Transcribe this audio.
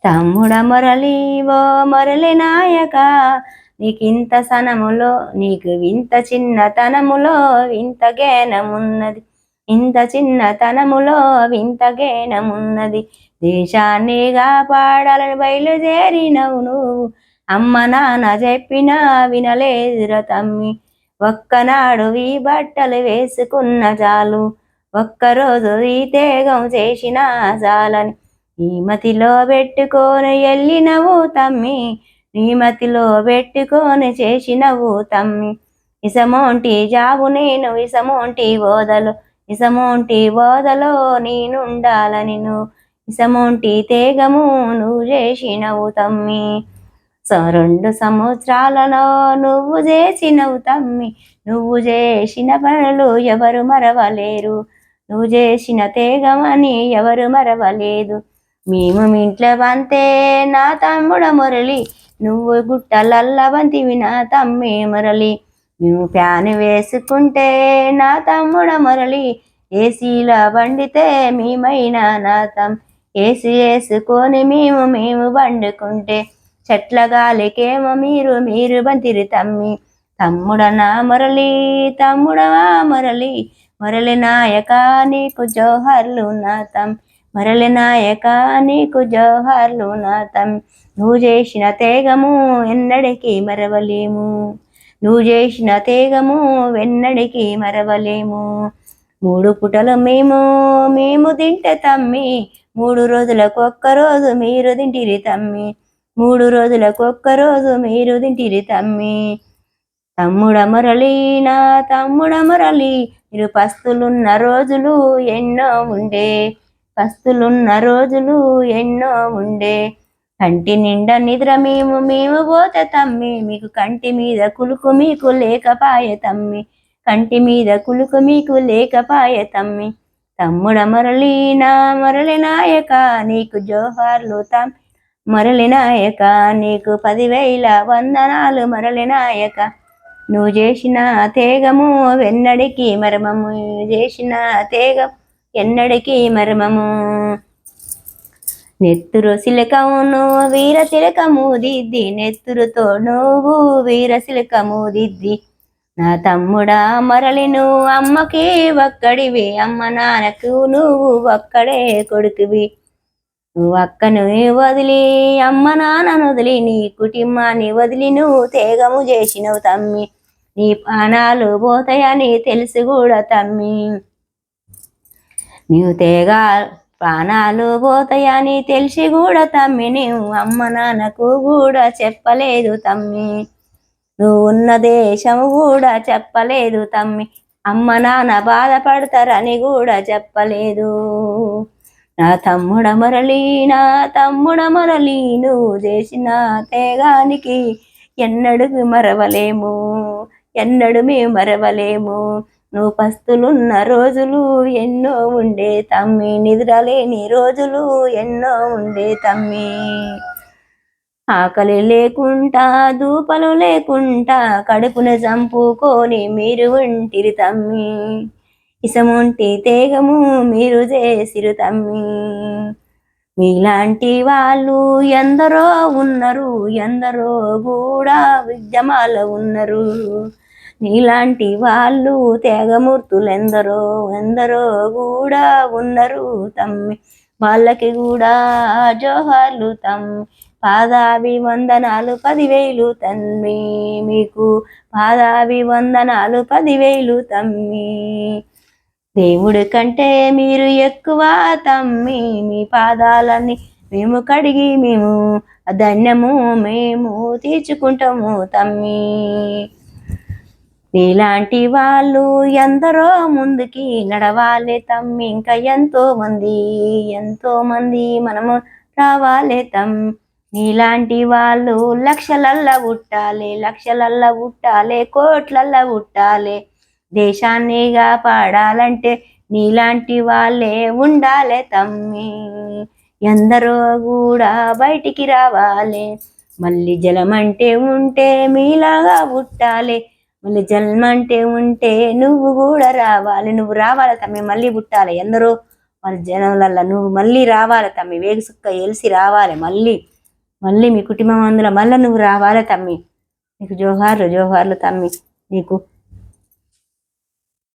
తమ్ముడ మురళి ఓ మురళి నాయక, నీకింత సనములో నీకు వింత చిన్నతనములో వింత జ్ఞానమున్నది, ఇంత చిన్నతనములో వింత జ్ఞానమున్నది. దేశాన్ని కాపాడాలని బయలుదేరినవు నువ్వు, అమ్మ నాన్న చెప్పినా వినలేదురా తమ్మి. ఒక్కనాడు ఈ బట్టలు వేసుకున్న చాలు, ఒక్కరోజు ఈ తేగం చేసిన చాలని నీ మతిలో పెట్టుకొని వెళ్ళినవు తమ్మి, నీ మతిలో పెట్టుకొని చేసినవు తమ్మి. ఇసమోంటి జాబు నేను ఇసమోంటి ఓదలు, ఇసమోంటి ఓదలో నేనుండాలని నువ్వు, ఇసమోంటి తేగము నువ్వు చేసినవు తమ్మి. 2 సంవత్సరాలలో నువ్వు చేసినవు తమ్మి, నువ్వు చేసిన పనులు ఎవరు మరవలేరు, నువ్వు చేసిన తేగమని ఎవరు మరవలేదు. మేము ఇంట్లో బంతే నా తమ్ముడ మురళి, నువ్వు గుట్టలల్ల బంతివి నా తమ్మి మురళి. మేము ఫ్యాన్ వేసుకుంటే నా తమ్ముడ మురళి, ఏసీల బండితే మేమైనా నా ఏసీ వేసుకొని మేము బండుకుంటే చెట్ల గాలికేమో మీరు బంతిరి తమ్మి. తమ్ముడ నా మురళి, తమ్ముడవా మురళి, మురళి నాయక నీకు జోహర్లు నా మురళి నాయక నీకు జోహార్లు నా నువ్వు చేసిన తేగము ఎన్నడికి మరవలేము, నువ్వు చేసిన తేగము వెన్నడికి మరవలేము. 3 పుటలు మేము తింటే తమ్మి, 3 రోజులకు ఒక్కరోజు మీరు తింటిరి తమ్మి, 3 రోజులకు ఒక్కరోజు మీరు తింటిరి తమ్మి. తమ్ముడ మురళి నా తమ్ముడ మురళి, మీరు పస్తులున్న రోజులు ఎన్నో ఉండే, పస్తులున్న రోజులు ఎన్నో ఉండే. కంటి నిండా నిద్ర మేము పోతే తమ్మి, మీకు కంటి మీద కులుకు మీకు లేకపాయే తమ్మి, కంటి మీద కులుకు మీకు లేకపాయే తమ్మి. తమ్ముడ మురళి నా మురళి నాయక నీకు జోహార్లు మురళి నాయక, నీకు 10,000 వందనాలు మురళి నాయక. నువ్వు చేసిన తేగము వెన్నడికి మర్మము, చేసిన తేగం ఎన్నడికి మర్మము. నెత్తురు సిలకమును వీర తిలకము దిద్ది, నెత్తురుతో నువ్వు వీర సిలకము దిద్ది. నా తమ్ముడా మరలి నువ్వు అమ్మకి ఒక్కడివి, అమ్మ నాన్నకు నువ్వు ఒక్కడే కొడుకువి. నువ్వు అక్కను వదిలి అమ్మ నాన్నను వదిలి నీ కుటుంబాన్ని వదిలి నువ్వు తేగము చేసినవు తమ్మి, నీ ప్రాణాలు పోతాయని తెలుసు కూడా తమ్మి. నీవు తేగా ప్రాణాలు పోతాయని తెలిసి కూడా తమ్మి, నీవు అమ్మ నాన్నకు కూడా చెప్పలేదు తమ్మి, నువ్వు ఉన్న దేశము కూడా చెప్పలేదు తమ్మి, అమ్మ నాన్న బాధపడతారని కూడా చెప్పలేదు. నా తమ్ముడ మురళి నా తమ్ముడ మురళి, నువ్వు చేసిన తేగానికి ఎన్నడూ మరవలేము, ఎన్నడూ మేము మరవలేము. నువ్వు పస్తులున్న రోజులు ఎన్నో ఉండే తమ్మి, నిద్రలేని రోజులు ఎన్నో ఉండే తమ్మి. ఆకలి లేకుండా దూపలు లేకుండా కడుపును చంపుకొని మీరు ఉంటిరి తమ్మి, ఇసముంటి తేగము మీరు చేసిరు తమ్మి. మీలాంటి వాళ్ళు ఎందరో ఉన్నారు, ఎందరో కూడా ఉద్యమాలు ఉన్నారు, నీలాంటి వాళ్ళు త్యాగమూర్తులు ఎందరో ఎందరో కూడా ఉన్నారు తమ్మి, వాళ్ళకి కూడా జోహార్లు తమ్మి. పాదాభివందనాలు 10,000 తమ్మి, మీకు పాదాభివందనాలు 10,000 తమ్మి. దేవుడి కంటే మీరు ఎక్కువ తమ్మి, మీ పాదాలని మేము కడిగి మేము ధన్యము మేము తీర్చుకుంటాము తమ్మి. నీలాంటి వాళ్ళు ఎందరో ముందుకి నడవాలి తమ్మి, ఇంకా ఎంతో మంది మనము రావాలి తమ్మి. నీలాంటి వాళ్ళు లక్షలల్ల పుట్టాలి, లక్షలల్ల పుట్టాలి, కోట్లల్ల పుట్టాలి. దేశాన్ని కాపాడాలంటే నీలాంటి వాళ్ళే ఉండాలి తమ్మి, ఎందరో కూడా బయటికి రావాలి. మళ్ళీ జలమంటే ఉంటే మీలాగా పుట్టాలి, మళ్ళీ జన్మంటే ఉంటే నువ్వు కూడా రావాలి, నువ్వు రావాలి తమ్మి, మళ్ళీ పుట్టాలి. ఎందరో వాళ్ళ జనంలల్లో నువ్వు మళ్ళీ రావాలి తమ్మి, వేగు సుక్క ఎలిసి రావాలి మళ్ళీ మళ్ళీ మీ కుటుంబం అందులో మళ్ళీ నువ్వు రావాలి తమ్మి. నీకు జోహార్లు జోహార్లు తమ్మి. నీకు